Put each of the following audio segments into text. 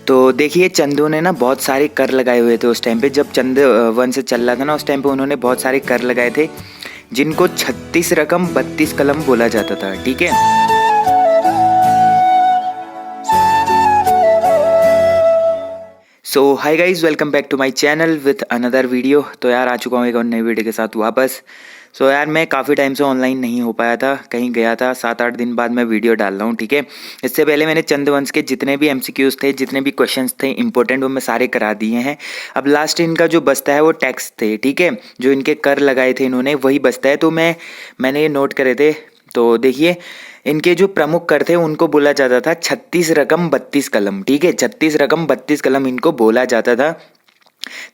तो देखिए चंदू ने ना बहुत सारे कर लगाए हुए थे उस टाइम पे, जब चंद वंश चल रहा था ना उस टाइम पे उन्होंने बहुत सारे कर लगाए थे जिनको 36 रकम 32 कलम बोला जाता था। ठीक है, so hi guys, welcome back to my channel with another video. तो यार आ चुका हूँ एक और नई वीडियो के साथ वापस। सो यार मैं काफ़ी टाइम से ऑनलाइन नहीं हो पाया था, कहीं गया था, 7-8 दिन बाद मैं वीडियो डाल रहा हूँ। ठीक है, इससे पहले मैंने चंद्रवंश के जितने भी एमसीक्यूज थे, जितने भी क्वेश्चंस थे इंपॉर्टेंट, वो मैं सारे करा दिए हैं। अब लास्ट इनका जो बचता है वो टैक्स थे। ठीक है, जो इनके कर लगाए थे इन्होंने वही बचता है, तो मैंने ये नोट करे थे। तो देखिए इनके जो प्रमुख कर थे उनको बोला जाता था 36 रकम 32 कलम। ठीक है, 36 रकम 32 कलम इनको बोला जाता था।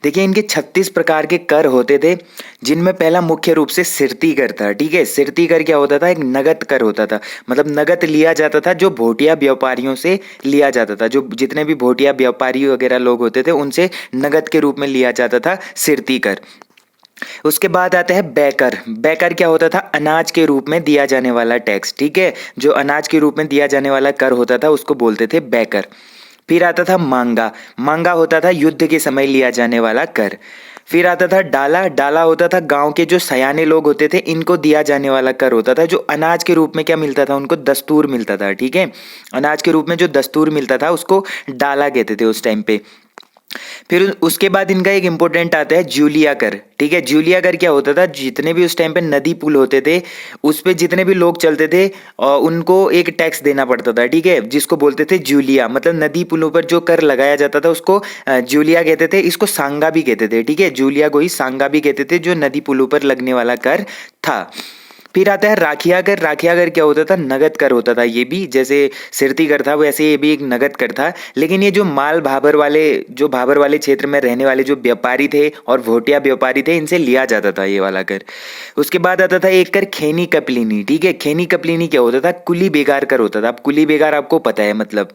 देखिए इनके 36 प्रकार के कर होते थे, जिनमें पहला मुख्य रूप से सिरती कर था। ठीक है, सिरती कर क्या होता था? एक नगद कर होता था, मतलब नगद लिया जाता था जो भोटिया व्यापारियों से लिया जाता था। जो जितने भी भोटिया व्यापारी वगैरह लोग होते थे उनसे नगद के रूप में लिया जाता था सिरती कर। उसके बाद आता है बैकर। बैकर क्या होता था? अनाज के रूप में दिया जाने वाला टैक्स। ठीक है, जो अनाज के रूप में दिया जाने वाला कर होता था उसको बोलते थे बैकर। फिर आता था मांगा। मांगा होता था युद्ध के समय लिया जाने वाला कर। फिर आता था डाला। डाला होता था गांव के जो सयाने लोग होते थे इनको दिया जाने वाला कर होता था। जो अनाज के रूप में क्या मिलता था? उनको दस्तूर मिलता था। ठीक है, अनाज के रूप में जो दस्तूर मिलता था उसको डाला कहते थे उस टाइम पे। फिर उसके बाद इनका एक इंपॉर्टेंट आता है जूलिया कर। ठीक है, जूलिया कर क्या होता था? जितने भी उस टाइम पे नदी पुल होते थे उस पे जितने भी लोग चलते थे और उनको एक टैक्स देना पड़ता था। ठीक है, जिसको बोलते थे जूलिया, मतलब नदी पुलों पर जो कर लगाया जाता था उसको जूलिया कहते थे। इसको सांगा भी कहते थे। ठीक है, जूलिया को ही सांगा भी कहते थे, जो नदी पुलों पर लगने वाला कर था। फिर आता है राखिया कर। राखिया कर क्या होता था? नगद कर होता था। ये भी जैसे सिरती कर था वैसे ये भी एक नगद कर था, लेकिन ये जो माल भाबर वाले, जो भाबर वाले क्षेत्र में रहने वाले जो व्यापारी थे और भोटिया व्यापारी थे इनसे लिया जाता था ये वाला कर। उसके बाद आता था एक कर खेनी कपलिनी। ठीक है, खेनी कपलिनी क्या होता था? कुली बेगार कर होता था। अब कुली बेगार आपको पता है मतलब।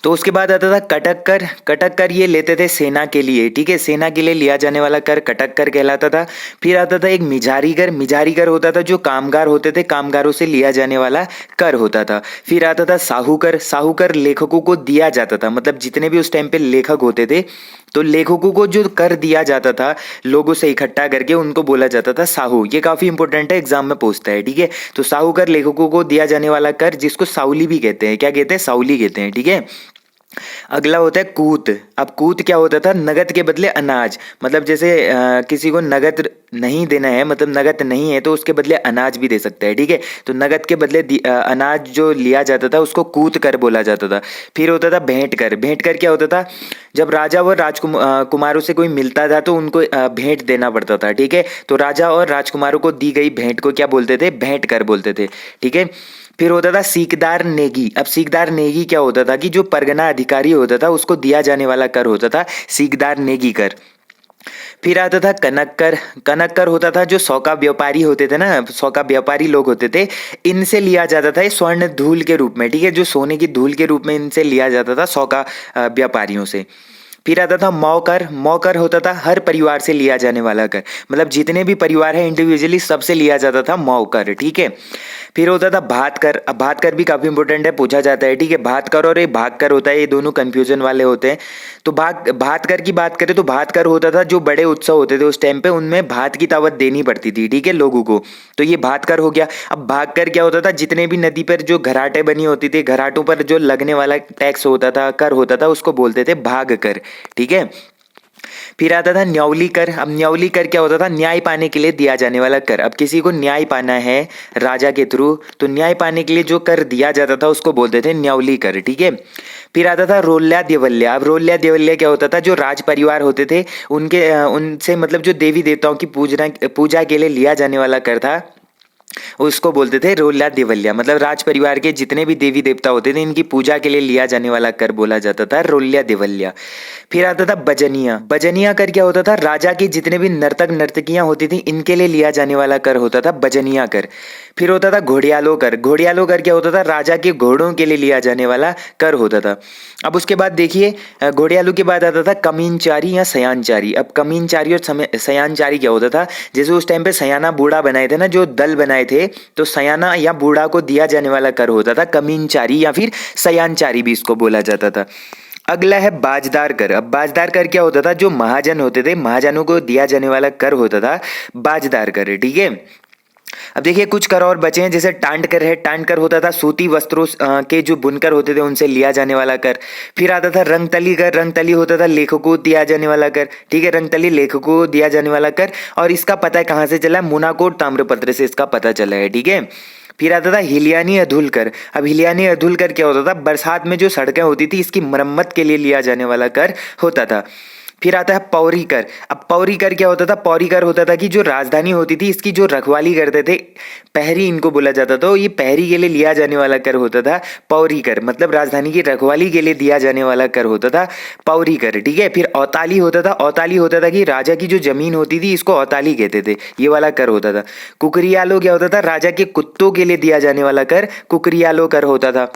तो उसके बाद आता था कटक कर। कटक कर ये लेते थे सेना के लिए। ठीक है, सेना के लिए लिया जाने वाला कर कटक कर कहलाता था। फिर आता था एक मिजारी कर। मिजारी कर होता था जो कामगार होते थे, कामगारों से लिया जाने वाला कर होता था। फिर आता था साहूकर। साहूकर लेखकों को दिया जाता था, मतलब जितने भी उस टाइम पे लेखक होते थे तो लेखकों को जो कर दिया जाता था लोगों से इकट्ठा करके उनको बोला जाता था साहू। ये काफी इंपॉर्टेंट है, एग्जाम में पूछता है। ठीक है, तो साहूकर लेखकों को दिया जाने वाला कर, जिसको साउली भी कहते हैं। क्या कहते हैं? साउली कहते हैं। ठीक है, अगला होता है कूत। अब कूत क्या होता था? नगद के बदले अनाज, मतलब जैसे किसी को नगद नहीं देना है, मतलब नगद नहीं है तो उसके बदले अनाज भी दे सकता है। ठीक है, तो नगद के बदले अनाज जो लिया जाता था उसको कूत कर बोला जाता था। फिर होता था भेंट कर। भेंट कर क्या होता था? जब राजा और राजकुमारों से कोई मिलता था तो उनको भेंट देना पड़ता था। ठीक है, तो राजा और राजकुमारों को दी गई भेंट को क्या बोलते थे? भेंट कर बोलते थे। ठीक है, फिर होता था सीकदार नेगी। अब सीकदार नेगी क्या होता था? कि जो परगना अधिकारी होता था उसको दिया जाने वाला कर होता था सीकदार नेगी कर। फिर आता था कनक कर। कनक कर होता था जो सौका व्यापारी होते थे ना, सौका व्यापारी लोग होते थे, इनसे लिया जाता था स्वर्ण धूल के रूप में। ठीक है, जो सोने की धूल के रूप में इनसे लिया जाता था सौका व्यापारियों से। फिर आता था मौकर। मौकर होता था हर परिवार से लिया जाने वाला कर, मतलब जितने भी परिवार है इंडिविजुअली सबसे लिया जाता था मौकर। ठीक है, फिर होता था भात कर। अब भात कर भी काफी इंपॉर्टेंट है, पूछा जाता है। ठीक है, भात कर और ये भाग कर होता है, ये दोनों कंफ्यूजन वाले होते हैं। तो भात कर की बात करें तो भात कर होता था जो बड़े उत्सव होते थे उस टाइम पे, उनमें भात की दावत देनी पड़ती थी। ठीक है, लोगों को, तो ये भात कर हो गया। अब भाग कर क्या होता था? जितने भी नदी पर जो घराटे बनी होती थी, घराटों पर जो लगने वाला टैक्स होता था, कर होता था, उसको बोलते थे भाग कर। ठीक है, फिर आता था न्यौली कर। अब न्यौली कर क्या होता था? न्याय पाने के लिए दिया जाने वाला कर। अब किसी को न्याय पाना है राजा के थ्रू, तो न्याय पाने के लिए जो कर दिया जाता था उसको बोलते थे न्यौली कर। ठीक है, फिर आता था रोल्या देवल्या। अब रोल्या देवल्या क्या होता था? जो राज परिवार होते थे उनके उनसे मतलब जो देवी देवताओं की पूजा के लिए लिया जाने वाला कर था उसको बोलते थे रोल्या देवल्या। मतलब राज परिवार के जितने भी देवी देवता होते थे इनकी पूजा के लिए लिया जाने वाला कर बोला जाता था रोल्या देवल्या। फिर आता था बजनिया। बजनिया कर क्या होता था? राजा की जितने भी नर्तक नर्तकियां होती थी इनके लिए लिया जाने वाला कर होता था बजनिया कर। फिर होता था घोड़ियालो कर। घोड़ियालो कर क्या होता था? राजा के घोड़ों के लिए लिया जाने वाला कर होता था। अब उसके बाद देखिए घोड़ियालो के बाद आता था कमीनचारी या सयानचारी। अब कमीनचारी और सयानचारी क्या होता था? जैसे उस टाइम पे सयाना बूढ़ा बनाए थे ना, जो दल बनाए थे, तो सयाना या बूढ़ा को दिया जाने वाला कर होता था कमीनचारी या फिर सयानचारी भी इसको बोला जाता था। अगला है बाजदार कर। अब बाजदार कर क्या होता था, जो महाजन होते थे, महाजनों को दिया जाने वाला कर होता था बाजदार कर, ठीक है। अब देखिए कुछ कर और बचे हैं, जैसे टांड कर है। टांड कर होता था सूती वस्त्रों के जो बुनकर होते थे उनसे लिया जाने वाला कर। फिर आता था रंगतली कर। रंगतली होता था लेखकों को दिया जाने वाला कर, ठीक है। रंगतली लेखकों को दिया जाने वाला कर, और इसका पता कहाँ से चला है, मुनाकोट ताम्रपत्र से इसका पता चला है, ठीक है। फिर आता था हिलियानी अधुल कर। अब हिलियानी अधुल कर क्या होता था, बरसात में जो सड़कें होती थी इसकी मरम्मत के लिए लिया जाने वाला कर होता था। फिर आता है पौरी कर। अब पौरी कर क्या होता था, पौरी कर होता था कि जो राजधानी होती थी इसकी जो रखवाली करते थे, पहरी इनको बोला जाता था, तो ये पहरी के लिए लिया जाने वाला कर होता था पौरी कर, मतलब राजधानी की रखवाली के लिए दिया जाने वाला कर होता था पौरी कर, ठीक है। फिर औताली होता था। औताली होता था कि राजा की जो जमीन होती थी इसको औताली कहते थे, ये वाला कर होता था। कुकरियालो क्या होता था, राजा के कुत्तों के लिए दिया जाने वाला कर कुकरियालो कर होता था।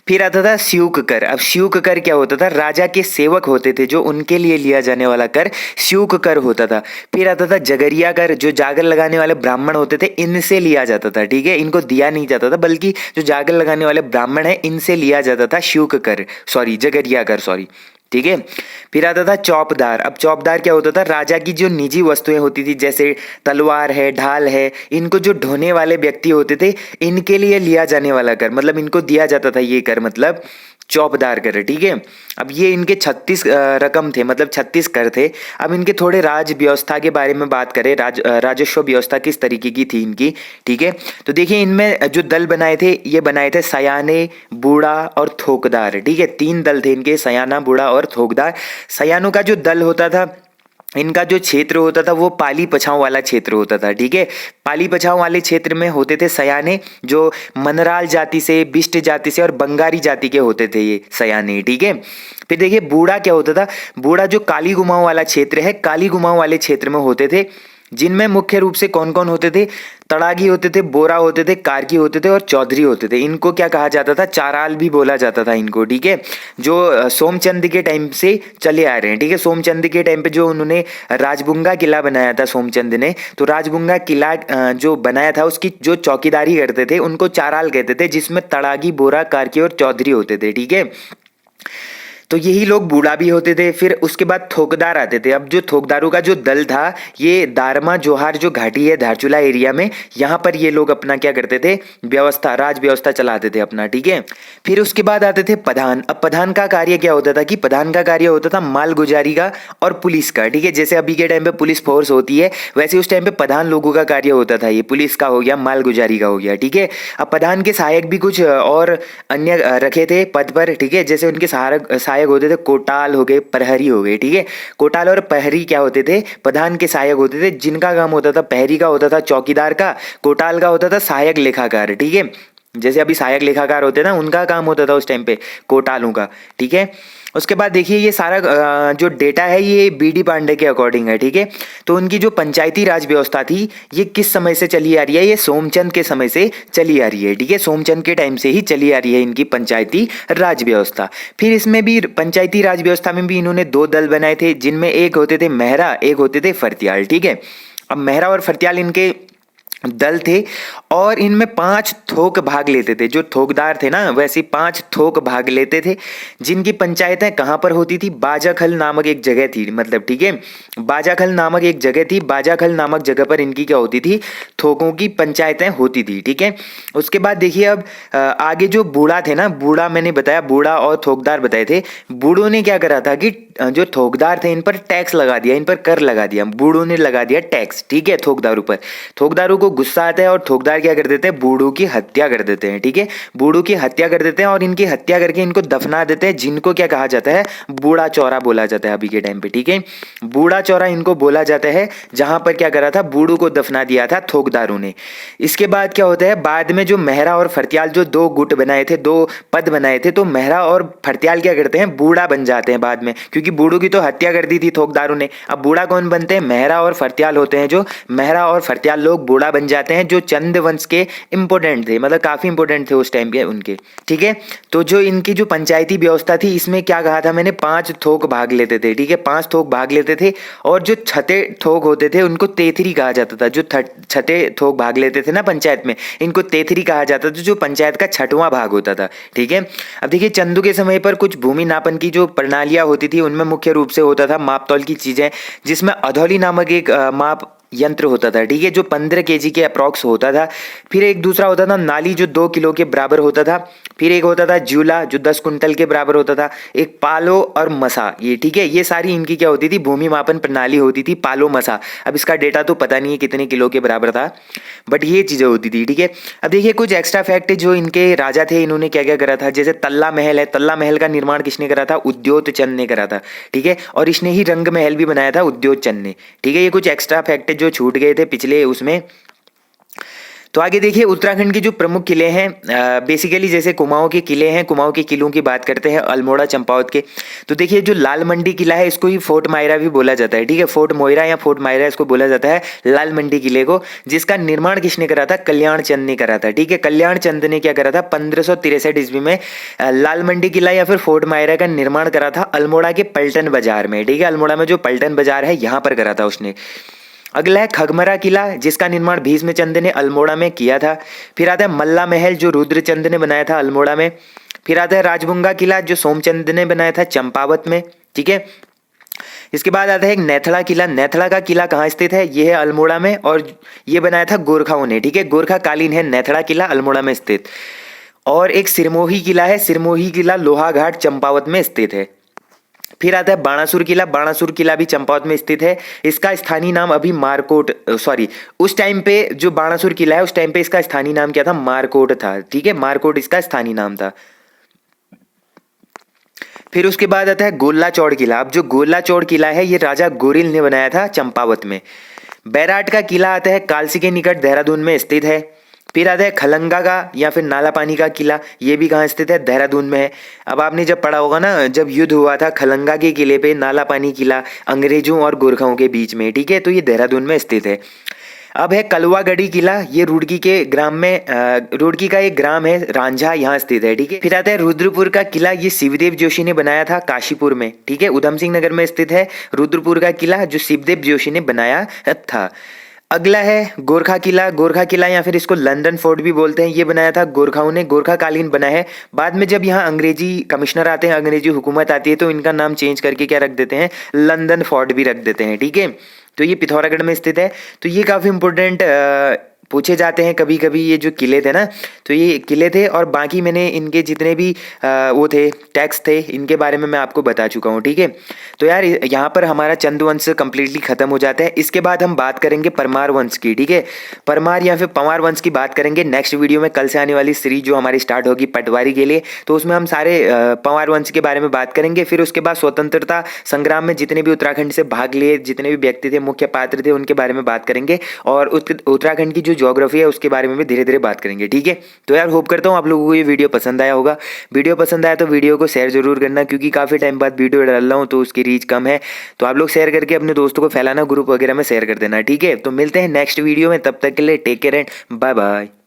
फिर आता था स्यूक कर। अब स्यूक कर क्या होता था, राजा के सेवक होते थे जो उनके लिए लिया जाने वाला कर स्यूक कर होता था। फिर आता था जगरिया कर। जो जागर लगाने वाले ब्राह्मण होते थे इनसे लिया जाता था, ठीक है। इनको दिया नहीं जाता था, बल्कि जो जागर लगाने वाले ब्राह्मण है इनसे लिया जाता था स्यूक कर, सॉरी जगरिया कर, सॉरी, ठीक है। फिर आता था चौपदार। अब चौपदार क्या होता था, राजा की जो निजी वस्तुएं होती थी जैसे तलवार है, ढाल है, इनको जो ढोने वाले व्यक्ति होते थे इनके लिए लिया जाने वाला कर, मतलब इनको दिया जाता था ये कर, मतलब चौपदार कर, ठीक है। अब ये इनके 36 रकम थे, मतलब 36 कर थे। अब इनके थोड़े राज व्यवस्था के बारे में बात करें, राजस्व व्यवस्था किस तरीके की थी इनकी, ठीक है। तो देखिए इनमें जो दल बनाए थे ये बनाए थे सयाने, बूढ़ा और थोकदार, ठीक है। 3 दल थे इनके, सयाना, बूढ़ा और थोकदार। सयानों का जो दल होता था, इनका जो क्षेत्र होता था वो पाली पछाव वाला क्षेत्र होता था, ठीक है। पाली पछाव वाले क्षेत्र में होते थे सयाने, जो मनराल जाति से, बिष्ट जाति से और बंगारी जाति के होते थे ये सयाने, ठीक है। फिर देखिए बूढ़ा क्या होता था, बूढ़ा जो काली गुमाव वाला क्षेत्र है, काली गुमाव वाले क्षेत्र में होते थे, जिनमें मुख्य रूप से कौन कौन होते थे, तड़ागी होते थे, बोरा होते थे, कारगी होते थे और चौधरी होते थे। इनको क्या कहा जाता था, चाराल भी बोला जाता था इनको, ठीक है। जो सोमचंद के टाइम से चले आ रहे हैं, ठीक है। सोमचंद के टाइम पे जो उन्होंने राजबुंगा किला बनाया था सोमचंद ने, तो राजबुंगा किला जो बनाया था उसकी जो चौकीदारी करते थे उनको चाराल कहते थे, जिसमें तड़ागी, बोरा, कारगी और चौधरी होते थे, ठीक है। तो यही लोग बूढ़ा भी होते थे। फिर उसके बाद थोकदार आते थे। अब जो थोकदारों का जो दल था, ये दारमा जोहार जो घाटी है धारचूला एरिया में, यहाँ पर ये लोग अपना क्या करते थे, व्यवस्था, राज व्यवस्था चलाते थे अपना, ठीक है। फिर उसके बाद आते थे प्रधान। अब प्रधान का कार्य क्या होता था कि प्रधान का कार्य होता था मालगुजारी का और पुलिस का, ठीक है। जैसे अभी के टाइम पे पुलिस फोर्स होती है, वैसे उस टाइम पे प्रधान लोगों का कार्य होता था, ये पुलिस का हो गया, मालगुजारी का हो गया, ठीक है। अब प्रधान के सहायक भी कुछ और अन्य रखे थे पद पर, ठीक है। जैसे उनके सहायक होते थे, कोटाल हो गए, प्रहरी हो गए, ठीक है। कोटाल और प्रहरी क्या होते थे, प्रधान के सहायक होते थे, जिनका काम होता था, प्रहरी का होता था चौकीदार का, कोटाल का होता था सहायक लेखाकार, ठीक है। जैसे अभी सहायक लेखाकार होते ना, उनका काम होता था उस टाइम पे कोटालों का, ठीक है। उसके बाद देखिए ये सारा जो डेटा है ये बीडी पांडे के अकॉर्डिंग है, ठीक है। तो उनकी जो पंचायती राज व्यवस्था थी ये किस समय से चली आ रही है, ये सोमचंद के समय से चली आ रही है, ठीक है। सोमचंद के टाइम से ही चली आ रही है इनकी पंचायती राज व्यवस्था। फिर इसमें भी पंचायती राज व्यवस्था में भी इन्होंने 2 दल बनाए थे, जिनमें एक होते थे मेहरा, एक होते थे फर्त्याल, ठीक है। अब मेहरा और फर्त्याल इनके दल थे और इनमें 5 थोक भाग लेते थे। जो थोकदार थे ना, वैसे 5 थोक भाग लेते थे, जिनकी पंचायतें कहाँ पर होती थी, बाजाखल नामक एक जगह थी, मतलब, ठीक है। बाजाखल नामक एक जगह थी, बाजाखल नामक जगह पर इनकी क्या होती थी, थोकों की पंचायतें होती थी, ठीक है। उसके बाद देखिए अब आगे जो बूढ़ा थे ना, बूढ़ा मैंने बताया, बूढ़ा और थोकदार बताए थे। बूढ़ों ने क्या करा था कि जो थोकदार थे इन पर टैक्स लगा दिया, इन पर कर लगा दिया, बूढ़ों ने लगा दिया टैक्स, ठीक है, थोकदारों पर। थोकदारों को गुस्सा आता है और थोकदार क्या कर देते हैं, बूढ़ों की हत्या कर देते हैं, ठीक है। बूढ़ों की हत्या कर देते हैं और इनकी हत्या करके इनको दफना देते हैं, जिनको क्या कहा जाता है, बूढ़ा चौरा बोला जाता है अभी के टाइम पे, ठीक है। बूढ़ा चौरा इनको बोला जाता है, जहां पर क्या करा था, बूढ़ों को दफना दिया था थोकदारों ने। इसके बाद क्या होता है, बाद में जो मेहरा और फर्त्याल जो 2 गुट बनाए थे, 2 पद बनाए थे, तो मेहरा और फर्त्याल क्या करते हैं, बूढ़ा बन जाते हैं बाद में, क्योंकि बूढ़ों की तो हत्या कर दी थी थोकदारों ने। अब बूढ़ा कौन बनते हैं, मेहरा और फर्त्याल होते हैं, जो मेहरा और फर्त्याल लोग बूढ़ा बन जाते हैं जो चंद वंश के इंपॉर्टेंट थे, मतलब काफ़ी इंपॉर्टेंट थे उस टाइम पे उनके, ठीक है। तो जो इनकी जो पंचायती व्यवस्था थी इसमें क्या कहा था मैंने, 5 थोक भाग लेते थे, ठीक है, 5 थोक भाग लेते थे। और जो छठे थोक होते थे उनको तेथरी कहा जाता था। जो छठे थोक भाग लेते थे ना पंचायत में, इनको तेथरी कहा जाता था, जो पंचायत का छठवां भाग होता था, ठीक है। अब देखिए चंदू के समय पर कुछ भूमि नापन की जो प्रणालियां होती थी उनमें मुख्य रूप से होता था मापतौल की चीजें, जिसमें अधौली नामक एक माप यंत्र होता था, ठीक है, जो 15 केजी के अप्रॉक्स होता था। फिर एक दूसरा होता था नाली जो 2 किलो के बराबर होता था। फिर एक होता था ज्यूला जो 10 कुंटल के बराबर होता था। एक पालो और मसा, ये ठीक है, ये सारी इनकी क्या होती थी, भूमि मापन प्रणाली होती थी, पालो मसा। अब इसका डेटा तो पता नहीं है कितने किलो के बराबर था, बट ये चीजें होती थी, ठीक है। अब देखिए कुछ एक्स्ट्रा फैक्ट जो इनके राजा थे इन्होंने क्या क्या करा था। जैसे तल्ला महल है, तल्ला महल का निर्माण किसने करा था, उद्योत चंद ने करा था, ठीक है। और इसने ही रंग महल भी बनाया था, उद्योत चंद ने, ठीक है। ये कुछ एक्स्ट्रा फैक्ट जो छूट गए थे पिछले उसमें। तो आगे देखिए उत्तराखंड के जो प्रमुख किले हैं, बेसिकली जैसे कुमाऊं के किले हैं, कुमाऊं के किलों की बात करते हैं, अल्मोड़ा चंपावत के। तो देखिए जो लाल मंडी किला है इसको ही फोर्ट मायरा भी बोला जाता है, ठीक है, फोर्ट मोयरा या फोर्ट मायरा इसको बोला जाता है, लाल मंडी किले को, जिसका निर्माण किसने करा था, कल्याण चंद ने करा था, ठीक है। कल्याण चंद ने क्या करा था, 1563 ईस्वी में लाल मंडी किला या फिर फोर्ट मायरा का निर्माण करा था अल्मोड़ा के पलटन बाजार में, ठीक है। अल्मोड़ा में जो पलटन बाजार है यहाँ पर करा था उसने। अगला है खगमरा किला, जिसका निर्माण भीष्मचंद ने अल्मोड़ा में किया था। फिर आता है मल्ला महल जो रुद्रचंद ने बनाया था अल्मोड़ा में। फिर आता है राजबुंगा किला जो सोमचंद ने बनाया था चंपावत में, ठीक है। इसके बाद आता है एक नैथड़ा किला। नैथड़ा का किला कहाँ स्थित है, ये है अल्मोड़ा में, और ये बनाया था गोरखाओं ने, ठीक है, गोरखा कालीन है नैथड़ा किला अल्मोड़ा में स्थित। और एक सिरमोही किला है, सिरमोही किला लोहाघाट चंपावत में स्थित है। फिर आता है बाणासुर किला, बाणासुर किला भी चंपावत में स्थित है। इसका स्थानीय नाम अभी मारकोट, सॉरी, उस टाइम पे जो बाणासुर किला है उस टाइम पे इसका स्थानीय नाम क्या था, मारकोट था, ठीक है, मारकोट इसका स्थानीय नाम था। फिर उसके बाद आता है गोला चौड़ किला। अब जो गोला चौड़ किला है ये राजा गोरिल ने बनाया था चंपावत में। बैराट का किला आता है कालसी के निकट देहरादून में स्थित है। फिर आता है खलंगा का या फिर नाला पानी का किला, ये भी कहाँ स्थित है, देहरादून में है। अब आपने जब पढ़ा होगा ना, जब युद्ध हुआ था खलंगा के किले पे नाला पानी किला अंग्रेजों और गोरखाओं के बीच में, ठीक है, तो ये देहरादून में स्थित है। अब है कलवागढ़ी किला, ये रुड़की के ग्राम में, रुड़की का एक ग्राम है रांझा, यहाँ स्थित है, ठीक है। फिर आता है रुद्रपुर का किला, ये शिवदेव जोशी ने बनाया था काशीपुर में, ठीक है, उधम सिंह नगर में स्थित है रुद्रपुर का किला जो शिवदेव जोशी ने बनाया था। अगला है गोरखा किला। गोरखा किला या फिर इसको लंदन फोर्ट भी बोलते हैं, ये बनाया था गोरखाओं ने, गोरखा कालीन बना है। बाद में जब यहाँ अंग्रेजी कमिश्नर आते हैं, अंग्रेजी हुकूमत आती है, तो इनका नाम चेंज करके क्या रख देते हैं, लंदन फोर्ट भी रख देते हैं, ठीक है। तो ये पिथौरागढ़ में स्थित है। तो ये काफ़ी इंपॉर्टेंट पूछे जाते हैं कभी कभी, ये जो किले थे ना, तो ये किले थे। और बाकी मैंने इनके जितने भी वो थे टैक्स थे, इनके बारे में मैं आपको बता चुका हूँ, ठीक है। तो यार यहाँ पर हमारा चंद वंश कम्प्लीटली खत्म हो जाता है। इसके बाद हम बात करेंगे परमार वंश की, ठीक है, परमार या फिर पंवार वंश की बात करेंगे नेक्स्ट वीडियो में। कल से आने वाली सीरीज जो हमारी स्टार्ट होगी पटवारी के लिए, तो उसमें हम सारे पंवार वंश के बारे में बात करेंगे। फिर उसके बाद स्वतंत्रता संग्राम में जितने भी उत्तराखंड से भाग लिए, जितने भी व्यक्ति थे, मुख्य पात्र थे, उनके बारे में बात करेंगे। और उत्तराखंड की जो ज्योग्राफी है उसके बारे में भी धीरे धीरे बात करेंगे, ठीक है। तो यार होप करता हूँ आप लोगों को ये वीडियो पसंद आया होगा। वीडियो पसंद आया तो वीडियो को शेयर जरूर करना, क्योंकि काफ़ी टाइम बाद वीडियो डाल रहा हूँ तो उसकी रीच कम है। तो आप लोग शेयर करके अपने दोस्तों को फैलाना, ग्रुप वगैरह में शेयर कर देना, ठीक है। तो मिलते हैं नेक्स्ट वीडियो में, तब तक के लिए take care and bye bye.